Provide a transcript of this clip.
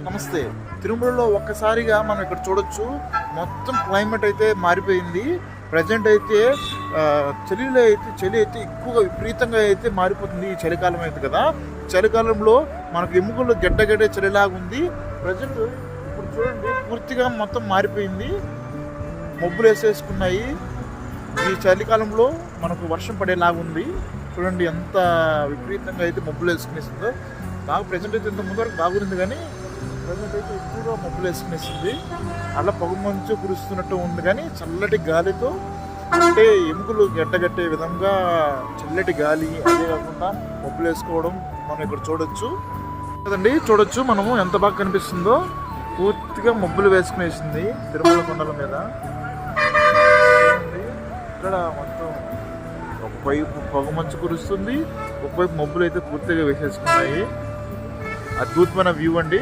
నమస్తే. తిరుమలలో ఒక్కసారిగా మనం ఇక్కడ చూడొచ్చు, మొత్తం క్లైమేట్ అయితే మారిపోయింది. ప్రజెంట్ అయితే చలి అయితే ఎక్కువగా విపరీతంగా అయితే మారిపోతుంది. ఈ చలికాలం అయితే కదా, చలికాలంలో మనకు ఎముకల్లో గడ్డగడ్డే చలిలాగా ఉంది. ప్రజెంట్ ఇప్పుడు చూడండి, పూర్తిగా మొత్తం మారిపోయింది. మబ్బులు వేసేసుకున్నాయి. ఈ చలికాలంలో మనకు వర్షం పడేలాగా ఉంది. చూడండి ఎంత విపరీతంగా అయితే మబ్బులు వేసుకునేస్తుందో. బాగా ప్రజెంట్ అయితే ఇంత ముందు వరకు బాగుంది, కానీ ప్రజెంట్ అయితే ఎక్కువగా మబ్బులు వేసుకునేస్తుంది. అలా పొగమంచు కురుస్తున్నట్టు ఉంది, కానీ చల్లటి గాలితో, అంటే ఎముకలు గడ్డగట్టే విధంగా చల్లటి గాలి, అదే కాకుండా మబ్బులు వేసుకోవడం మనం ఇక్కడ చూడొచ్చు కదండి. చూడొచ్చు మనము ఎంత బాగా కనిపిస్తుందో. పూర్తిగా మబ్బులు వేసుకునేసింది తిరుమల కొండల మీద. ఇక్కడ మొత్తం ఒకవైపు పొగమంచు కురుస్తుంది, ఒకవైపు మబ్బులు అయితే పూర్తిగా వేసేసుకున్నాయి. అద్భుతమైన వ్యూ అండి.